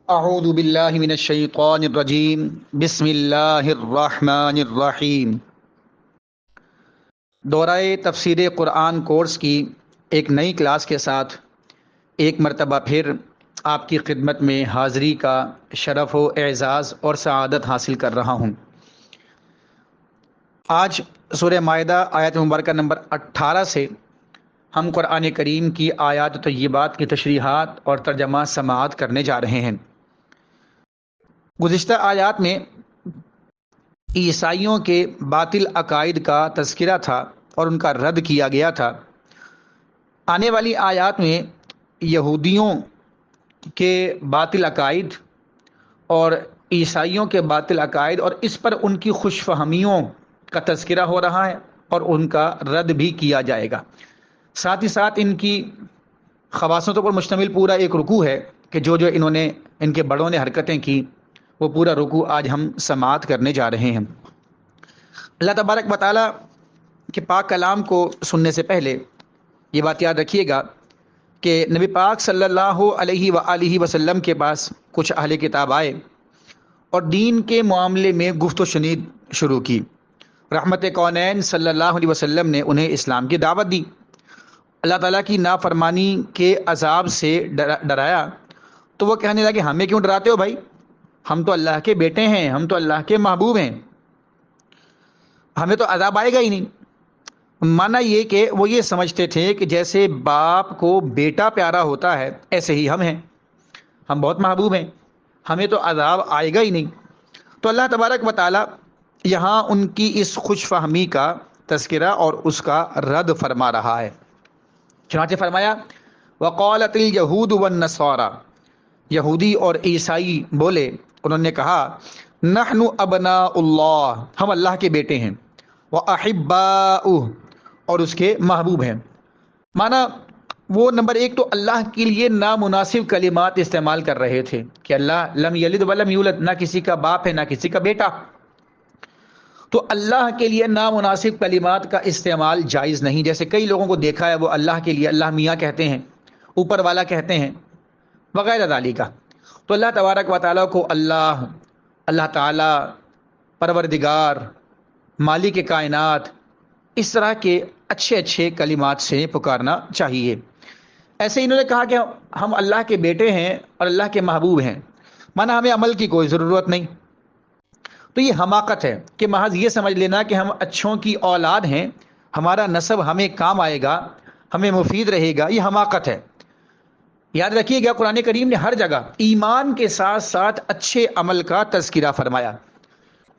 اعوذ باللہ من الشیطان الرجیم بسم اللہ الرحمن الرحیم۔ دورہ تفسیر قرآن کورس کی ایک نئی کلاس کے ساتھ ایک مرتبہ پھر آپ کی خدمت میں حاضری کا شرف و اعزاز اور سعادت حاصل کر رہا ہوں۔ آج سورہ مائدہ آیت مبارکہ نمبر 18 سے ہم قرآن کریم کی آیات طیبات کی تشریحات اور ترجمہ سماعت کرنے جا رہے ہیں۔ گزشتہ آیات میں عیسائیوں کے باطل عقائد کا تذکرہ تھا اور ان کا رد کیا گیا تھا۔ آنے والی آیات میں یہودیوں کے باطل عقائد اور عیسائیوں کے باطل عقائد اور اس پر ان کی خوش فہمیوں کا تذکرہ ہو رہا ہے اور ان کا رد بھی کیا جائے گا۔ ساتھ ہی ساتھ ان کی خواصوں پر مشتمل پورا ایک رکوع ہے کہ جو انہوں نے ان کے بڑوں نے حرکتیں کی، وہ پورا رکوع آج ہم سماعت کرنے جا رہے ہیں۔ اللہ تبارک و تعالیٰ کے پاک کلام کو سننے سے پہلے یہ بات یاد رکھیے گا کہ نبی پاک صلی اللہ علیہ وآلہ وسلم کے پاس کچھ اہل کتاب آئے اور دین کے معاملے میں گفت و شنید شروع کی۔ رحمت کونین صلی اللہ علیہ وسلم نے انہیں اسلام کی دعوت دی، اللہ تعالیٰ کی نافرمانی کے عذاب سے ڈرایا، تو وہ کہنے لگے ہمیں کیوں ڈراتے ہو بھائی، ہم تو اللہ کے بیٹے ہیں، ہم تو اللہ کے محبوب ہیں، ہمیں تو عذاب آئے گا ہی نہیں۔ مانا یہ کہ وہ یہ سمجھتے تھے کہ جیسے باپ کو بیٹا پیارا ہوتا ہے ایسے ہی ہم ہیں، ہم بہت محبوب ہیں، ہمیں تو عذاب آئے گا ہی نہیں۔ تو اللہ تبارک و تعالیٰ یہاں ان کی اس خوش فہمی کا تذکرہ اور اس کا رد فرما رہا ہے۔ چنانچہ فرمایا وقالت اليہود والنصارى، یہودی اور عیسائی بولے، انہوں نے کہا نحن ابناء اللہ، ہم اللہ کے بیٹے ہیں، واحباؤہ، اور اس کے محبوب ہیں۔ مانا وہ نمبر ایک تو اللہ کے لیے نامناسب کلمات استعمال کر رہے تھے کہ اللہ لم یلد ولم یولد، نہ کسی کا باپ ہے نہ کسی کا بیٹا، تو اللہ کے لیے نامناسب کلمات کا استعمال جائز نہیں۔ جیسے کئی لوگوں کو دیکھا ہے وہ اللہ کے لیے اللہ میاں کہتے ہیں، اوپر والا کہتے ہیں وغیرہ ذالک کا۔ تو اللہ تبارک و تعالیٰ کو اللہ تعالیٰ، پروردگار، مالک کائنات، اس طرح کے اچھے اچھے کلمات سے پکارنا چاہیے۔ ایسے انہوں نے کہا کہ ہم اللہ کے بیٹے ہیں اور اللہ کے محبوب ہیں، مانا ہمیں عمل کی کوئی ضرورت نہیں۔ تو یہ حماقت ہے کہ محض یہ سمجھ لینا کہ ہم اچھوں کی اولاد ہیں، ہمارا نسب ہمیں کام آئے گا، ہمیں مفید رہے گا، یہ حماقت ہے۔ یاد رکھیے گا قرآن کریم نے ہر جگہ ایمان کے ساتھ ساتھ اچھے عمل کا تذکرہ فرمایا،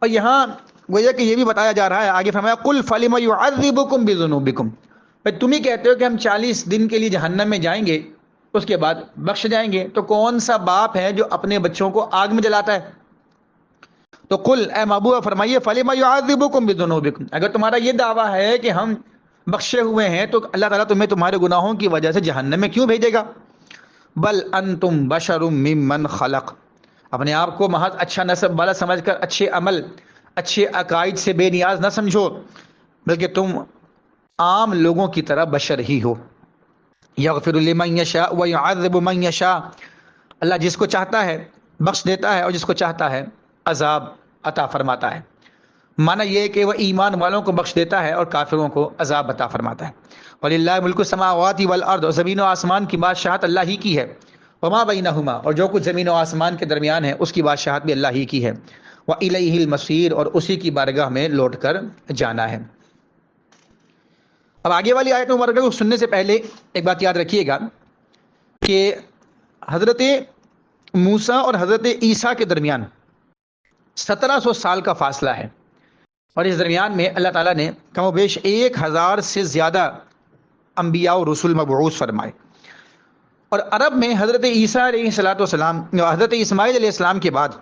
اور یہاں گویا کہ یہ بھی بتایا جا رہا ہے، آگے فرمایا قل فلم یعذبکم بذنوبکم، تم ہی کہتے ہو کہ ہم 40 دن کے لیے جہنم میں جائیں گے اس کے بعد بخش جائیں گے، تو کون سا باپ ہے جو اپنے بچوں کو آگ میں جلاتا ہے؟ تو قل، اے محبوب فرمائیے فلم یعذبکم بذنوبکم، اگر تمہارا یہ دعویٰ ہے کہ ہم بخشے ہوئے ہیں تو اللہ تعالیٰ تمہیں تمہارے گناہوں کی وجہ سے جہنم میں کیوں بھیجے گا؟ بل انتم بشر ممن خلق، اپنے آپ کو محض اچھا نسب والا سمجھ کر اچھے عمل، اچھے عقائد سے بے نیاز نہ سمجھو، بلکہ تم عام لوگوں کی طرح بشر ہی ہو۔ یغفر لمن یشاء ویعذب من یشاء، اللہ جس کو چاہتا ہے بخش دیتا ہے اور جس کو چاہتا ہے عذاب عطا فرماتا ہے۔ معنی یہ کہ وہ ایمان والوں کو بخش دیتا ہے اور کافروں کو عذاب عطا فرماتا ہے۔ وَلِلَّهِ مُلْكُ السَّمَاوَاتِ وَالْأَرْضِ، اور زمین و آسمان کی بادشاہت اللہ ہی کی ہے، وَمَا بَيْنَهُمَا، اور جو کچھ زمین و آسمان کے درمیان ہے اس کی بادشاہت بھی اللہ ہی کی ہے، وَإِلَيْهِ الْمَصِيرُ، اور اسی کی بارگاہ میں لوٹ کر جانا ہے۔ اب آگے والی آیت مبارکہ کو سننے سے پہلے ایک بات یاد رکھیے گا کہ حضرت موسیٰ اور حضرت عیسیٰ کے درمیان 1700 سال کا فاصلہ ہے، اور اس درمیان میں اللہ تعالیٰ نے کم و بیش 1000 سے زیادہ انبیاء و رسول مبعوث فرمائے، اور عرب میں حضرت عیسیٰ علیہ السلام، حضرت اسماعیل علیہ السلام کے بعد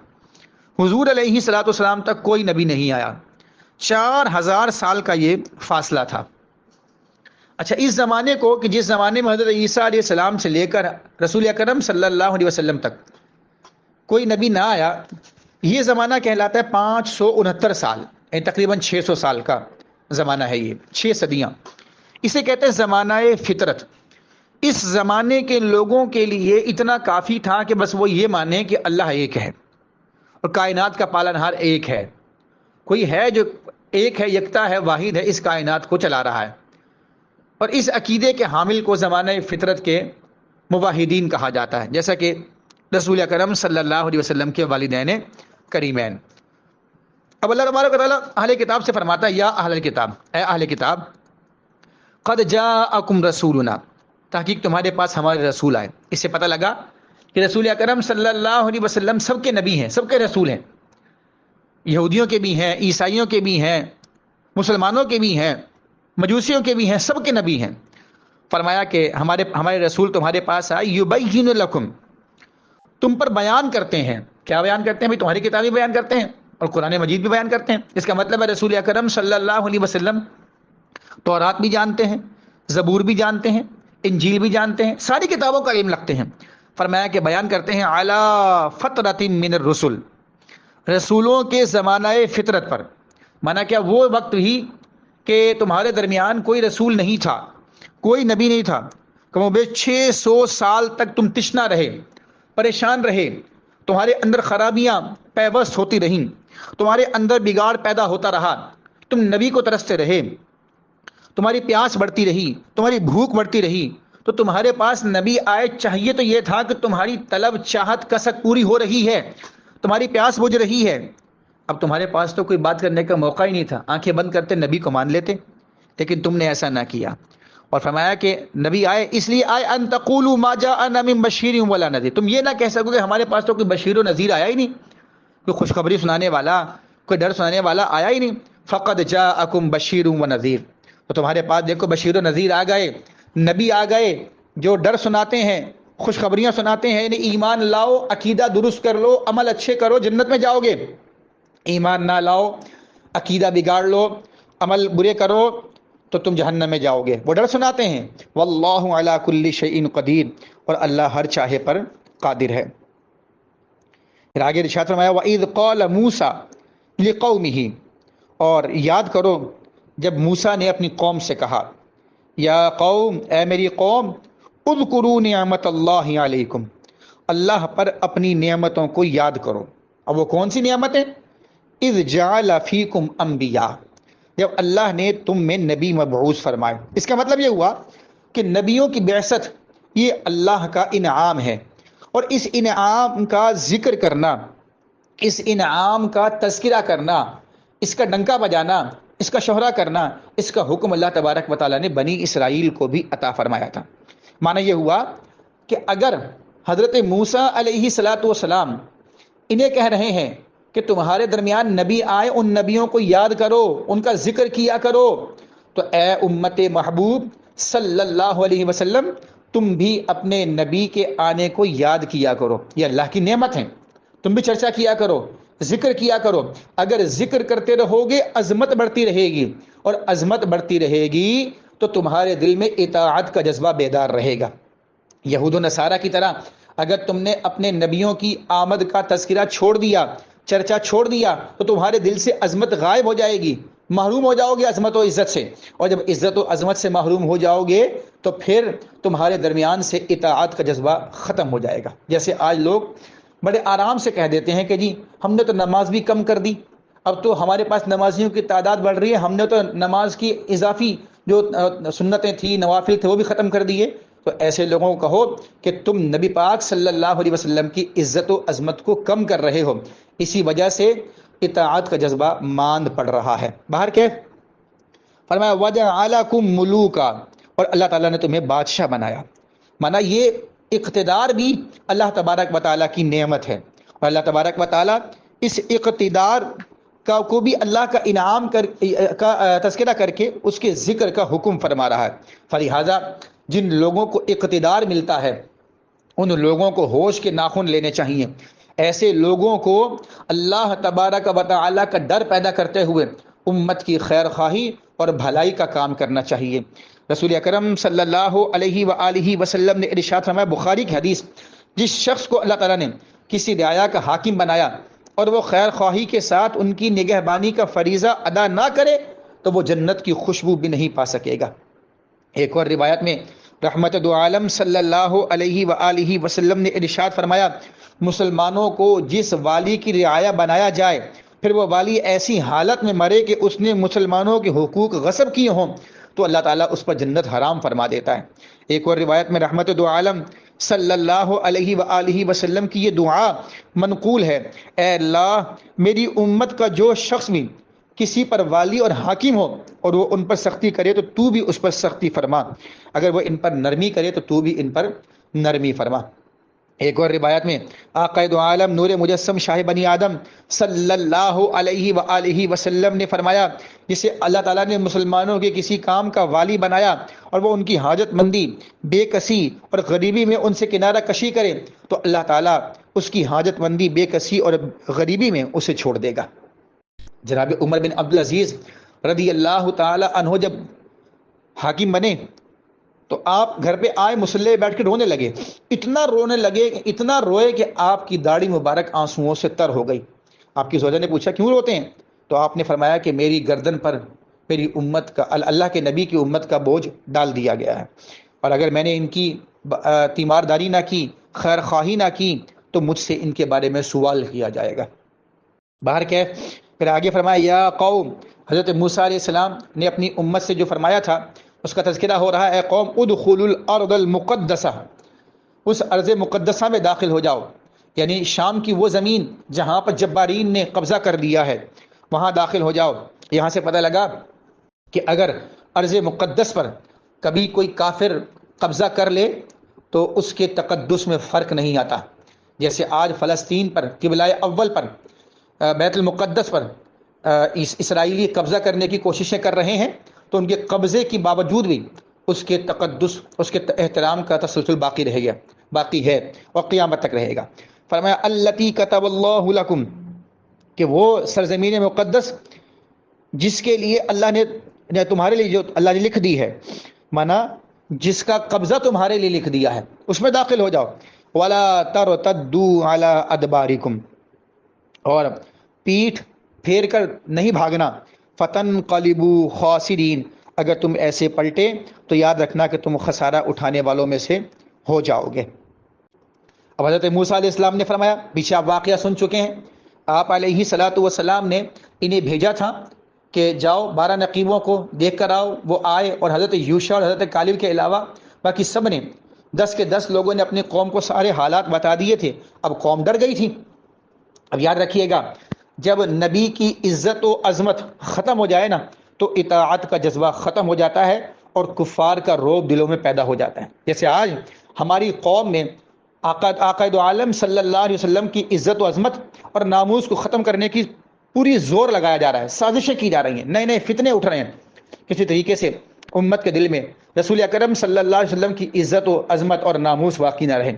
حضور علیہ السلام تک کوئی نبی نہیں آیا۔ 4000 سال کا یہ فاصلہ تھا۔ اچھا، اس زمانے کو کہ جس زمانے میں حضرت عیسیٰ علیہ السلام سے لے کر رسول اکرم صلی اللہ علیہ وسلم تک کوئی نبی نہ آیا، یہ زمانہ کہلاتا ہے 569 سال، یعنی تقریباً 600 سال کا زمانہ ہے، یہ 6 صدیاں، اسے کہتے ہیں زمانہ فطرت۔ اس زمانے کے لوگوں کے لیے اتنا کافی تھا کہ بس وہ یہ مانیں کہ اللہ ایک ہے اور کائنات کا پالنہار ایک ہے، کوئی ہے جو ایک ہے، یکتا ہے، واحد ہے، اس کائنات کو چلا رہا ہے۔ اور اس عقیدے کے حامل کو زمانہ فطرت کے موحدین کہا جاتا ہے، جیسا کہ رسول اکرم صلی اللہ علیہ وسلم کے والدین کریمین۔ اب اللہ تبارک و تعالیٰ اہل کتاب سے فرماتا ہے، یا اہل الکتاب، اے اہل کتاب، قد جاءکم رسولنا، تحقیق تمہارے پاس ہمارے رسول آئے۔ اس سے پتہ لگا کہ رسول اکرم صلی اللہ علیہ وسلم سب کے نبی ہیں، سب کے رسول ہیں، یہودیوں کے بھی ہیں، عیسائیوں کے بھی ہیں، مسلمانوں کے بھی ہیں، مجوسیوں کے بھی ہیں، سب کے نبی ہیں۔ فرمایا کہ ہمارے رسول تمہارے پاس آئے، یبین لکم، تم پر بیان کرتے ہیں۔ کیا بیان کرتے ہیں؟ بھائی تمہاری کتابیں بیان کرتے ہیں اور قرآن مجید بھی بیان کرتے ہیں۔ اس کا مطلب ہے رسول اکرم صلی اللہ علیہ وسلم تورات بھی جانتے ہیں، زبور بھی جانتے ہیں، انجیل بھی جانتے ہیں، ساری کتابوں کا علم رکھتے ہیں۔ فرمایا کہ بیان کرتے ہیں علی فترۃ من الرسل، رسولوں کے زمانہ فطرت پر۔ مانا کیا؟ وہ وقت ہی کہ تمہارے درمیان کوئی رسول نہیں تھا، کوئی نبی نہیں تھا، کم و بیش 600 سال تک تم تشنا رہے، پریشان رہے، تمہارے اندر خرابیاں پیوست ہوتی رہیں، تمہارے اندر بگاڑ پیدا ہوتا رہا، تم نبی کو ترستے رہے، تمہاری پیاس بڑھتی رہی، تمہاری بھوک بڑھتی رہی، تو تمہارے پاس نبی آئے۔ چاہیے تو یہ تھا کہ تمہاری طلب چاہت کسک پوری ہو رہی ہے، تمہاری پیاس بجھ رہی ہے، اب تمہارے پاس تو کوئی بات کرنے کا موقع ہی نہیں تھا، آنکھیں بند کرتے نبی کو مان لیتے، لیکن تم نے ایسا نہ کیا۔ اور فرمایا کہ نبی آئے اس لیے آئے ان تقولوا ما جاءنا من بشیر ولا نذیر، تم یہ نہ کہہ سکو کہ ہمارے پاس تو کوئی بشیر و نذیر آیا ہی نہیں، کوئی خوشخبری سنانے والا، کوئی ڈر سنانے والا آیا ہی نہیں۔ فقد جاءکم بشیر و نذیر، تو تمہارے پاس دیکھو بشیر و نذیر آ گئے، نبی آ گئے جو ڈر سناتے ہیں، خوشخبریاں سناتے ہیں، یعنی ایمان لاؤ، عقیدہ درست کر لو، عمل اچھے کرو، جنت میں جاؤ گے۔ ایمان نہ لاؤ، عقیدہ بگاڑ لو، عمل برے کرو تو تم جہنم میں جاؤ گے، وہ ڈر سناتے ہیں۔ واللہ علی کل شیء قدیر، اور اللہ ہر چاہے پر قادر ہے۔ پھر آگے ارشاد فرمایا وَإِذْ قَالَ مُوسَىٰ لِقَوْمِهِ، اور یاد کرو جب موسیٰ نے اپنی قوم سے کہا، یا قوم، اے میری قوم، اذکروا نعمت اللہ علیکم، اللہ پر اپنی نعمتوں کو یاد کرو۔ اب وہ کون سی نعمتیں؟ اذ جعل فیکم انبیاء، جب اللہ نے تم میں نبی مبعوث فرمائے۔ اس کا مطلب یہ ہوا کہ نبیوں کی بعثت یہ اللہ کا انعام ہے، اور اس انعام کا ذکر کرنا، اس انعام کا تذکرہ کرنا، اس کا ڈنکا بجانا، اس کا شہرہ کرنا، اس کا حکم اللہ تبارک و تعالیٰ نے بنی اسرائیل کو بھی عطا فرمایا تھا۔ معنی یہ ہوا کہ اگر حضرت موسیٰ علیہ الصلاۃ والسلام انہیں کہہ رہے ہیں کہ تمہارے درمیان نبی آئے، ان نبیوں کو یاد کرو، ان کا ذکر کیا کرو، تو اے امت محبوب صلی اللہ علیہ وسلم، تم بھی اپنے نبی کے آنے کو یاد کیا کرو۔ یہ اللہ کی نعمت ہے، تم بھی چرچا کیا کرو، ذکر کیا کرو۔ اگر ذکر کرتے رہو گے عظمت بڑھتی رہے گی، اور عظمت بڑھتی رہے گی تو تمہارے دل میں اطاعت کا جذبہ بیدار رہے گا۔ یہود و نصارہ کی طرح اگر تم نے اپنے نبیوں کی آمد کا تذکرہ چھوڑ دیا، چرچا چھوڑ دیا، تو تمہارے دل سے عظمت غائب ہو جائے گی، محروم ہو جاؤ گے عظمت و عزت سے، اور جب عزت و عظمت سے محروم ہو جاؤ گے تو پھر تمہارے درمیان سے اطاعت کا جذبہ ختم ہو جائے گا۔ جیسے آج لوگ بڑے آرام سے کہہ دیتے ہیں کہ جی ہم نے تو نماز بھی کم کر دی، اب تو ہمارے پاس نمازیوں کی تعداد بڑھ رہی ہے، ہم نے تو نماز کی اضافی جو سنتیں تھیں، نوافل تھے، وہ بھی ختم کر دیے۔ تو ایسے لوگوں کو کہو کہ تم نبی پاک صلی اللہ علیہ وسلم کی عزت و عظمت کو کم کر رہے ہو، اسی وجہ سے اطاعت کا جذبہ ماند پڑ رہا ہے۔ باہر کے فرمایا وَجَعَلَكُم مُلُوكًا، اور اللہ تعالیٰ نے تمہیں بادشاہ بنایا۔ مانا یہ اقتدار بھی اللہ تبارک و تعالیٰ کی نعمت ہے، اور اللہ تبارک و تعالیٰ اس اقتدار کو بھی اللہ کا انعام کا تذکرہ کر کے اس کے ذکر کا حکم فرما رہا ہے۔ فلہذا جن لوگوں کو اقتدار ملتا ہے ان لوگوں کو ہوش کے ناخن لینے چاہیے، ایسے لوگوں کو اللہ تبارک و تعالیٰ کا ڈر پیدا کرتے ہوئے امت کی خیر خواہی اور بھلائی کا کام کرنا چاہیے۔ رسول اکرم صلی اللہ علیہ وآلہ وسلم نے ارشاد فرمایا، بخاری کی حدیث، جس شخص کو اللہ تعالیٰ نے کسی رعایا کا حاکم بنایا اور وہ خیر خواہی کے ساتھ ان کی نگہبانی کا فریضہ ادا نہ کرے تو وہ جنت کی خوشبو بھی نہیں پا سکے گا۔ ایک اور روایت میں رحمت دو عالم صلی اللہ علیہ وآلہ وسلم نے ارشاد فرمایا، مسلمانوں کو جس والی کی رعایا بنایا جائے پھر وہ والی ایسی حالت میں مرے کہ اس نے مسلمانوں کے حقوق غصب کیے ہوں تو اللہ تعالیٰ اس پر جنت حرام فرما دیتا ہے۔ ایک اور روایت میں رحمت دو عالم صلی اللہ علیہ وآلہ وسلم کی یہ دعا منقول ہے، اے اللہ میری امت کا جو شخص بھی کسی پر والی اور حاکم ہو اور وہ ان پر سختی کرے تو تو بھی اس پر سختی فرما، اگر وہ ان پر نرمی کرے تو تو بھی ان پر نرمی فرما۔ ایک اور روایت میں آقا دو عالم نور مجسم شاہ بنی آدم صلی اللہ علیہ وآلہ وسلم نے فرمایا، جسے اللہ تعالیٰ نے مسلمانوں کے کسی کام کا والی بنایا اور وہ ان کی حاجت مندی، بے کسی اور غریبی میں ان سے کنارہ کشی کرے تو اللہ تعالیٰ اس کی حاجت مندی، بے کسی اور غریبی میں اسے چھوڑ دے گا۔ جناب عمر بن عبدالعزیز رضی اللہ تعالی عنہ جب حاکم بنے تو آپ گھر پہ آئے، مصلی بیٹھ کے رونے لگے، اتنا رونے لگے، اتنا روئے کہ آپ کی داڑھی مبارک آنسوؤں سے تر ہو گئی۔ آپ کی زوجہ نے پوچھا کیوں روتے ہیں؟ تو آپ نے فرمایا کہ میری گردن پر میری امت کا، اللہ کے نبی کی امت کا بوجھ ڈال دیا گیا ہے، اور اگر میں نے ان کی تیمارداری نہ کی، خیر خواہی نہ کی تو مجھ سے ان کے بارے میں سوال کیا جائے گا۔ باہر کہ پھر آگے فرمایا یا قوم، حضرت موسیٰ علیہ السلام نے اپنی امت سے جو فرمایا تھا اس کا تذکرہ ہو رہا ہے، اے قوم ادخلوا الارض المقدسہ، اس ارض مقدسہ میں داخل ہو جاؤ، یعنی شام کی وہ زمین جہاں پر جبارین نے قبضہ کر لیا ہے وہاں داخل ہو جاؤ۔ یہاں سے پتہ لگا کہ اگر ارض مقدس پر کبھی کوئی کافر قبضہ کر لے تو اس کے تقدس میں فرق نہیں آتا، جیسے آج فلسطین پر، قبلہ اول پر، بیت المقدس پر اسرائیلی قبضہ کرنے کی کوششیں کر رہے ہیں تو ان کے قبضے کی باوجود بھی اس کے تقدس، اس کے احترام کا تسلسل باقی رہے گا، باقی ہے اور قیامت تک رہے گا۔ فرمایا التی کتب اللہ لکم، کہ وہ سرزمین مقدس جس کے لیے اللہ نے تمہارے لیے، جو اللہ نے لکھ دی ہے، مانا جس کا قبضہ تمہارے لیے لکھ دیا ہے، اس میں داخل ہو جاؤ۔ ولا ترتدوا علی ادبارکم، اور پیٹھ پھیر کر نہیں بھاگنا، فتنقلبوا خاسرین، اگر تم ایسے پلٹے تو یاد رکھنا کہ تم خسارہ اٹھانے والوں میں سے ہو جاؤ گے۔ اب حضرت موسیٰ علیہ السلام نے فرمایا، پیچھے آپ واقعہ سن چکے ہیں، آپ علیہ صلاۃ والسلام نے انہیں بھیجا تھا کہ جاؤ 12 نقیبوں کو دیکھ کر آؤ، وہ آئے، اور حضرت یوشع اور حضرت کالب کے علاوہ باقی سب نے 10 کے 10 لوگوں نے اپنی قوم کو سارے حالات بتا دیے تھے۔ اب قوم ڈر گئی تھی۔ اب یاد رکھیے گا، جب نبی کی عزت و عظمت ختم ہو جائے نا تو اطاعت کا جذبہ ختم ہو جاتا ہے اور کفار کا رعب دلوں میں پیدا ہو جاتا ہے۔ جیسے آج ہماری قوم میں آقا دو عالم صلی اللہ علیہ وسلم کی عزت و عظمت اور ناموس کو ختم کرنے کی پوری زور لگایا جا رہا ہے، سازشیں کی جا رہی ہیں، نئے نئے فتنے اٹھ رہے ہیں، کسی طریقے سے امت کے دل میں رسول اکرم صلی اللہ علیہ وسلم کی عزت و عظمت اور ناموس باقی نہ رہے،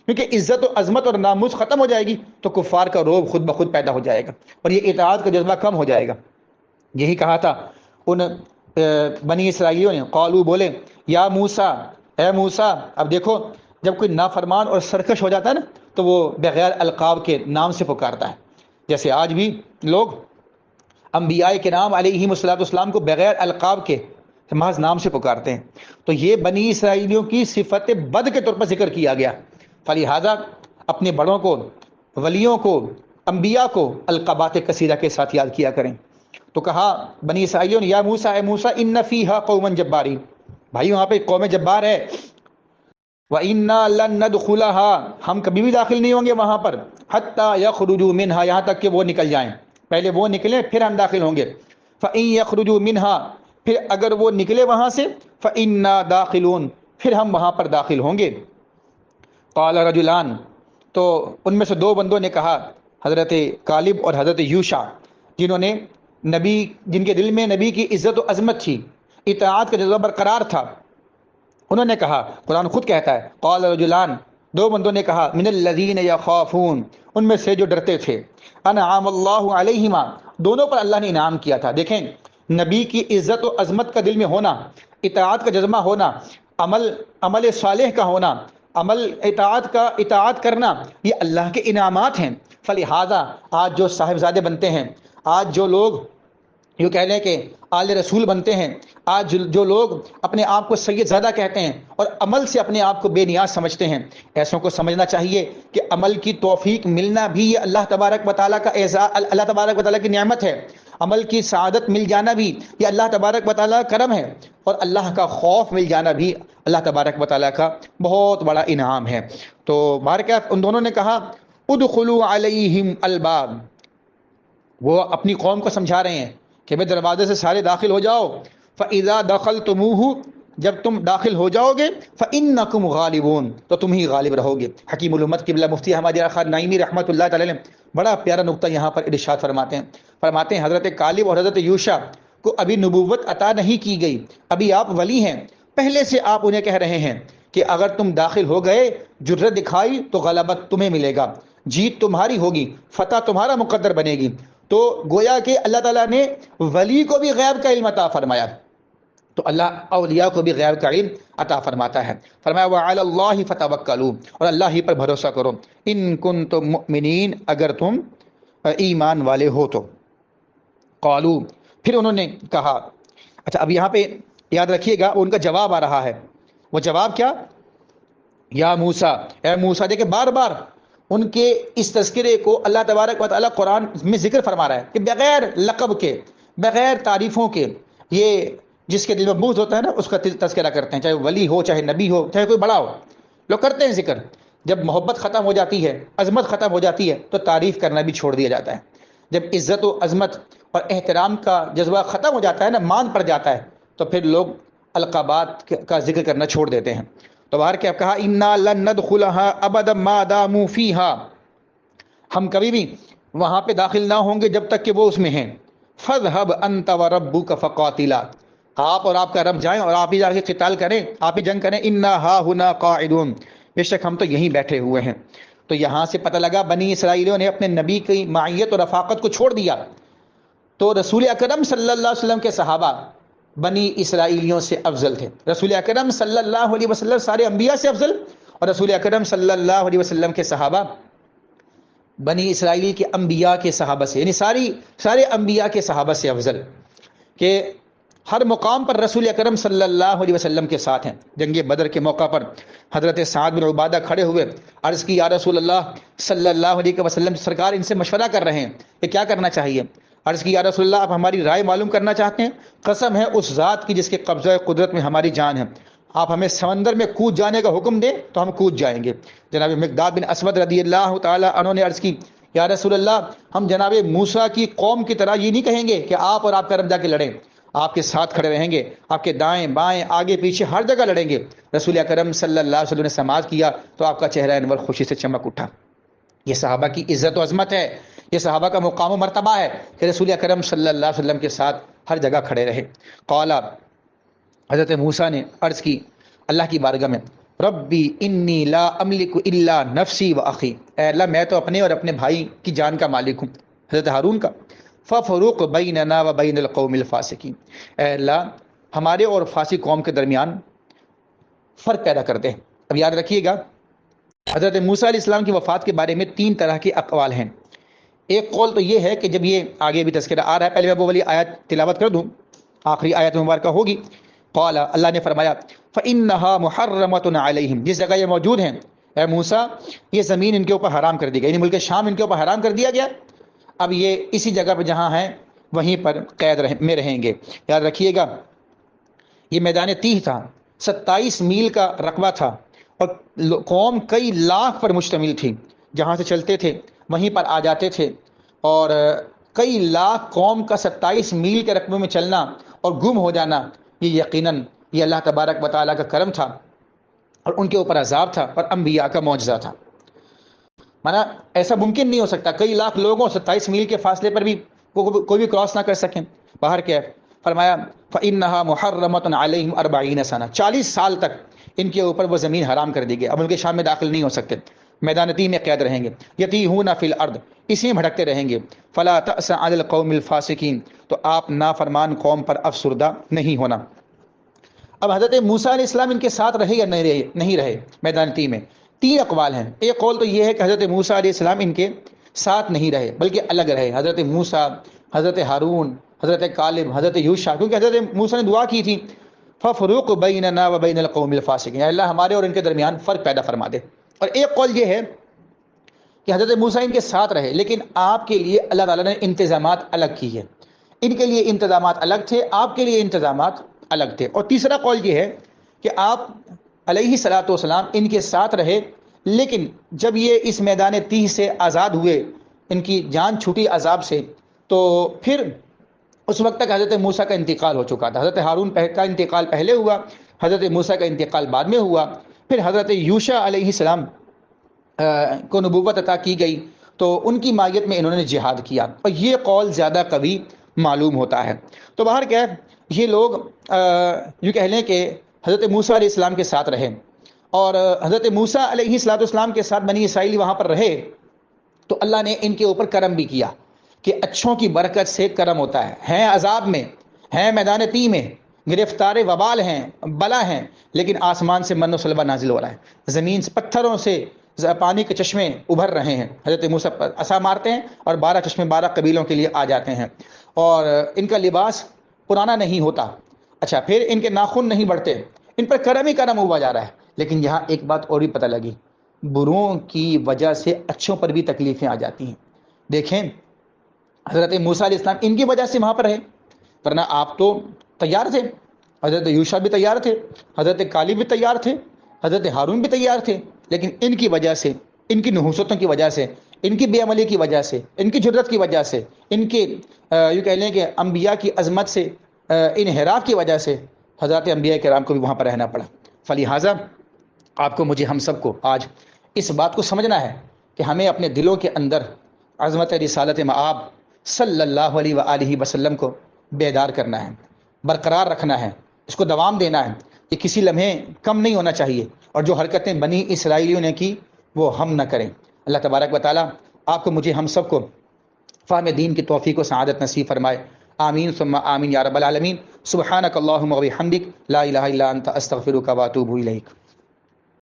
کیونکہ عزت و عظمت اور ناموس ختم ہو جائے گی تو کفار کا رعب خود بخود پیدا ہو جائے گا اور یہ اطاعت کا جذبہ کم ہو جائے گا۔ یہی کہا تھا ان بنی اسرائیلیوں نے، قالو بولے، یا موسیٰ، اے موسیٰ۔ اب دیکھو جب کوئی نافرمان اور سرکش ہو جاتا ہے نا تو وہ بغیر القاب کے نام سے پکارتا ہے، جیسے آج بھی لوگ انبیاء کرام علیہم الصلوۃ والسلام کو بغیر القاب کے محض نام سے پکارتے ہیں۔ تو یہ بنی اسرائیلیوں کی صفت بد کے طور پر ذکر کیا گیا، فلہذا اپنے بڑوں کو، ولیوں کو، انبیاء کو القابات کثیرہ کے ساتھ یاد کیا کریں۔ تو کہا بنی اسرائیلیوں نے، یا موسیٰ، اے موسیٰ، ان فیہا قوما جبارین، بھائی وہاں پہ قوم جبار ہے، وَإِنَّا لَن نَدْخُلَهَا، ہم کبھی بھی داخل نہیں ہوں گے وہاں پر، حَتَّى يَخْرُجُوا مِنْهَا، یہاں تک کہ وہ نکل جائیں، پہلے وہ نکلیں پھر ہم داخل ہوں گے۔ فَإِن يَخْرُجُوا مِنْهَا، پھر اگر وہ نکلے وہاں سے، فَإِنَّا دَاخِلُونَ، پھر ہم وہاں پر داخل ہوں گے۔ قال رجلان، تو ان میں سے 2 بندوں نے کہا، حضرت کالب اور حضرت یوشع، جنہوں نے جن کے دل میں نبی کی عزت و عظمت تھی، اطاعت کا جذبہ برقرار تھا، انہوں نے کہا، قرآن خود کہتا ہے، قال رجلان، 2 بندوں نے کہا، من الذین یخافون، ان میں سے جو ڈرتے تھے، انعام اللہ علیہما، دونوں پر اللہ نے انعام کیا تھا۔ دیکھیں نبی کی عزت و عظمت کا دل میں ہونا، اطاعت کا جذبہ ہونا، عمل صالح کا ہونا، اطاعت کرنا، یہ اللہ کے انعامات ہیں۔ فلہذا آج جو صاحبزادے بنتے ہیں، آج جو لوگ یوں کہہ لیں کہ آل رسول بنتے ہیں. آج جو لوگ اپنے آپ کو سید زیادہ کہتے ہیں اور عمل سے اپنے آپ کو بے نیاز سمجھتے ہیں، ایسوں کو سمجھنا چاہیے کہ عمل کی توفیق ملنا بھی یہ اللہ تبارک و تعالیٰ کا اعزاز، اللہ تبارک و تعالیٰ کی نعمت ہے. عمل کی سعادت مل جانا بھی یہ اللہ تبارک و تعالیٰ کا کرم ہے، اور اللہ کا خوف مل جانا بھی اللہ تبارک و تعالیٰ کا بہت بڑا انعام ہے. تو بہرکیف ان دونوں نے کہا ادخلوا علیہم الباب، وہ اپنی قوم کو سمجھا رہے ہیں کہ بھئی دروازے سے سارے داخل ہو جاؤ. فَإِذَا دَخَلْتُمُوهُ، جب تم داخل ہو جاؤ گے، فَإِنَّكُمْ غَالِبُونَ، تو تم ہی غالب رہو گے. حکیم الامت قبلہ مفتی احمد خان نعیمی رحمۃ اللہ تعالی علیہ بڑا پیارا نقطہ یہاں پر ارشاد فرماتے ہیں حضرت کالب اور حضرت یوشع کو ابھی نبوت عطا نہیں کی گئی، ابھی آپ ولی ہیں. پہلے سے آپ انہیں کہہ رہے ہیں کہ اگر تم داخل ہو گئے، جرت دکھائی تو غلبت تمہیں ملے گا، جیت تمہاری ہوگی، فتح تمہارا مقدر بنے گی. تو گویا کہ اللہ تعالیٰ نے ولی کو بھی غیب کا علم عطا فرمایا، تو اللہ اولیاء کو بھی غیب کا علم عطا فرماتا ہے. فرمایا وَعَلَى اللَّهِ فَتَوَكَّلُوا، اور اللہ ہی پر بھروسہ کرو، ان کنتم مؤمنین، اگر تم ایمان والے ہو تو. قالوا، پھر انہوں نے کہا. اچھا اب یہاں پہ یاد رکھیے گا ان کا جواب آ رہا ہے. وہ جواب کیا؟ یا موسیٰ، اے موسیٰ. دیکھیں بار بار ان کے اس تذکرے کو اللہ تبارک و تعالیٰ قرآن میں ذکر فرما رہا ہے کہ بغیر لقب کے، بغیر تعریفوں کے، یہ جس کے دل میں بغض ہوتا ہے نا اس کا تذکرہ کرتے ہیں، چاہے ولی ہو، چاہے نبی ہو، چاہے کوئی بڑا ہو، لوگ کرتے ہیں ذکر. جب محبت ختم ہو جاتی ہے، عظمت ختم ہو جاتی ہے، تو تعریف کرنا بھی چھوڑ دیا جاتا ہے. جب عزت و عظمت اور احترام کا جذبہ ختم ہو جاتا ہے نا، مان پڑ جاتا ہے، تو پھر لوگ القابات کا ذکر کرنا چھوڑ دیتے ہیں. تو باہر کیا کہا؟ انا لن ندخلها ابدا ما داموا فيها، ہم کبھی بھی وہاں پہ داخل نہ ہوں گے جب تک کہ وہ اس میں ہیں. فاذهب انت وربك فقاتلا، آپ اور آپ کا رب جائیں اور آپ ہی جا کے قتال کریں، آپ ہی جنگ کریں. انا ها هنا قاعدون، بے شک ہم تو یہیں بیٹھے ہوئے ہیں. تو یہاں سے پتہ لگا بنی اسرائیلیوں نے اپنے نبی کی معیت اور رفاقت کو چھوڑ دیا. تو رسول اکرم صلی اللہ علیہ وسلم کے صحابہ بنی اسرائیلیوں سے افضل تھے. رسول اکرم صلی اللہ علیہ وسلم سارے انبیاء سے افضل، اور رسول اکرم صلی اللہ علیہ وسلم کے صحابہ بنی اسرائیل کے انبیاء کے صحابہ سے، یعنی سارے انبیاء کے صحابہ سے افضل، کہ ہر مقام پر رسول اکرم صلی اللہ علیہ وسلم کے ساتھ ہیں. جنگ بدر کے موقع پر حضرت سعد بن عبادہ کھڑے ہوئے، عرض کی یا رسول اللہ صلی اللہ علیہ وسلم، سرکار ان سے مشورہ کر رہے ہیں کہ کیا کرنا چاہیے. عرض کی یا رسول اللہ آپ ہماری رائے معلوم کرنا چاہتے ہیں؟ قسم ہے اس ذات کی جس کے قبضہ قدرت میں ہماری جان ہے، آپ ہمیں سمندر میں کود جانے کا حکم دیں تو ہم کود جائیں گے. جناب مقداد بن اسود رضی اللہ تعالی عنہ نے عرض کی یا رسول اللہ ہم جناب موسیٰ کی قوم کی طرح یہ نہیں کہیں گے کہ آپ اور آپ کا رب جا کے لڑیں، آپ کے ساتھ کھڑے رہیں گے، آپ کے دائیں بائیں آگے پیچھے ہر جگہ لڑیں گے. رسول اکرم صلی اللہ علیہ وسلم نے سماعت کیا تو آپ کا چہرہ انور خوشی سے چمک اٹھا. یہ صحابہ کی عزت و عظمت ہے، یہ صحابہ کا مقام و مرتبہ ہے کہ رسول اکرم صلی اللہ علیہ وسلم کے ساتھ ہر جگہ کھڑے رہے. قال، حضرت موسیٰ نے عرض کی اللہ کی بارگاہ میں، ربی انی لا املک الا نفسی و اخی، اے اللہ میں تو اپنے اور اپنے بھائی کی جان کا مالک ہوں، حضرت ہارون کا. ففروق بیننا و بین القوم الفاسقین، اے اللہ ہمارے اور فاسق قوم کے درمیان فرق پیدا کر دے. اب یاد رکھیے گا حضرت موسیٰ علیہ السلام کی وفات کے بارے میں 3 طرح کے اقوال ہیں. ایک قول تو یہ ہے کہ جب یہ آگے بھی تذکرہ آ رہا ہے، پہلے میں وہ والی آیت تلاوت کر دوں، آخری آیت مبارکہ ہوگی. قال، اللہ نے فرمایا فإنها محرمۃ علیہم، جس جگہ یہ موجود ہیں اے موسیٰ یہ زمین ان کے اوپر حرام کر دی گئی، یعنی ملک شام ان کے اوپر حرام کر دیا گیا. اب یہ اسی جگہ پہ جہاں ہیں وہیں پر قید میں رہیں گے. یاد رکھیے گا یہ میدان تیہ تھا، 27 میل کا رقبہ تھا، اور قوم کئی لاکھ پر مشتمل تھی. جہاں سے چلتے تھے وہیں پر آ جاتے تھے، اور کئی لاکھ قوم کا 27 میل کے رقبے میں چلنا اور گم ہو جانا، یہ یقیناً یہ اللہ تبارک و تعالیٰ کا کرم تھا، اور ان کے اوپر عذاب تھا اور انبیاء کا معجزہ تھا. مانا ایسا ممکن نہیں ہو سکتا کئی لاکھ لوگوں 27 میل کے فاصلے پر بھی کوئی بھی کراس نہ کر سکیں. باہر کیا فرمایا فإنها محرمۃ علیہم 40 سنہ، 40 سال تک ان کے اوپر وہ زمین حرام کر دی گئی. اب ملک شام میں داخل نہیں ہو سکتے، میدان تیہ میں قید رہیں گے. یتیہون فی الارض، اسی میں بھٹکتے رہیں گے. فلا تأس علی القوم الفاسقین، تو آپ نافرمان قوم پر افسردہ نہیں ہونا. اب حضرت موسیٰ علیہ السلام ان کے ساتھ رہے یا نہیں رہے میدان تیہ میں؟ 3 اقوال ہیں. ایک قول تو یہ ہے کہ حضرت موسیٰ علیہ السلام ان کے ساتھ نہیں رہے بلکہ الگ رہے. حضرت موسیٰ، حضرت ہارون، حضرت کالب، حضرت یوشع، کیونکہ حضرت موسیٰ نے دعا کی تھی فَفْرُقْ بَيْنَنَا وَبَيْنَ الْقَوْمِ الْفَاسِقِينَ، اللہ ہمارے اور ان کے درمیان فرق پیدا فرما دے۔ اور ایک قول یہ ہے کہ حضرت موسیٰ ان کے ساتھ رہے، لیکن آپ کے لیے اللہ تعالیٰ نے انتظامات الگ کی ہے، ان کے لیے انتظامات الگ تھے، آپ کے لیے انتظامات الگ تھے۔ اور تیسرا قول یہ ہے کہ آپ علیہ الصلاۃ والسلام ان کے ساتھ رہے، لیکن جب یہ اس میدان تیہ سے آزاد ہوئے، ان کی جان چھوٹی عذاب سے، تو پھر اس وقت تک حضرت موسیٰ کا انتقال ہو چکا تھا۔ حضرت ہارون کا انتقال پہلے ہوا، حضرت موسیٰ کا انتقال بعد میں ہوا، پھر حضرت یوشع علیہ السلام کو نبوت عطا کی گئی، تو ان کی مائیت میں انہوں نے جہاد کیا، اور یہ قول زیادہ قوی معلوم ہوتا ہے۔ تو باہر کیا یہ لوگ یوں کہہ لیں کہ حضرت موسیٰ علیہ السلام کے ساتھ رہے، اور حضرت موسیٰ علیہ السلام کے ساتھ بنی اسرائیل وہاں پر رہے، تو اللہ نے ان کے اوپر کرم بھی کیا کہ اچھوں کی برکت سے کرم ہوتا ہے۔ ہیں عذاب میں، ہیں میدان تیہ میں، گرفتار وبال ہیں، بلا ہیں، لیکن آسمان سے من و سلوہ نازل ہو رہا ہے، زمین سے پتھروں سے پانی کے چشمے ابھر رہے ہیں۔ حضرت موسیٰ عصا مارتے ہیں اور 12 چشمے 12 قبیلوں کے لیے آ جاتے ہیں، اور ان کا لباس پرانا نہیں ہوتا۔ اچھا، پھر ان کے ناخن نہیں بڑھتے، ان پر کرم ہی کرم ہوا جا رہا ہے۔ لیکن یہاں ایک بات اور بھی پتہ لگی، بروں کی وجہ سے اچھوں پر بھی تکلیفیں آ جاتی ہیں۔ دیکھیں حضرت موسیٰ علیہ السلام ان کی وجہ سے وہاں پر رہے، ورنہ آپ تو تیار تھے، حضرت یوشع بھی تیار تھے، حضرت کالب بھی تیار تھے، حضرت ہارون بھی تیار تھے، لیکن ان کی وجہ سے، ان کی نحوستوں کی وجہ سے، ان کی بے عملی کی وجہ سے، ان کی جرت کی وجہ سے، ان کے یوں کہہ لیں کہ انبیاء کی عظمت سے انحراف کی وجہ سے حضرت انبیاء کرام کو بھی وہاں پر رہنا پڑا۔ فلہٰذا آپ کو، مجھے، ہم سب کو آج اس بات کو سمجھنا ہے کہ ہمیں اپنے دلوں کے اندر عظمت رسالت مآب صلی اللہ علیہ وآلہ وسلم کو بیدار کرنا ہے، برقرار رکھنا ہے، اس کو دوام دینا ہے، کہ کسی لمحے کم نہیں ہونا چاہیے، اور جو حرکتیں بنی اسرائیلیوں نے کی وہ ہم نہ کریں۔ اللہ تبارک و تعالیٰ آپ کو، مجھے، ہم سب کو فہم دین کی توفیق و سعادت نصیب فرمائے۔ آمین ثم آمین یا رب العالمین۔ سبحانک اللہم و بحمدک، لا الہ الا انت، استغفرک و اتوب الیک۔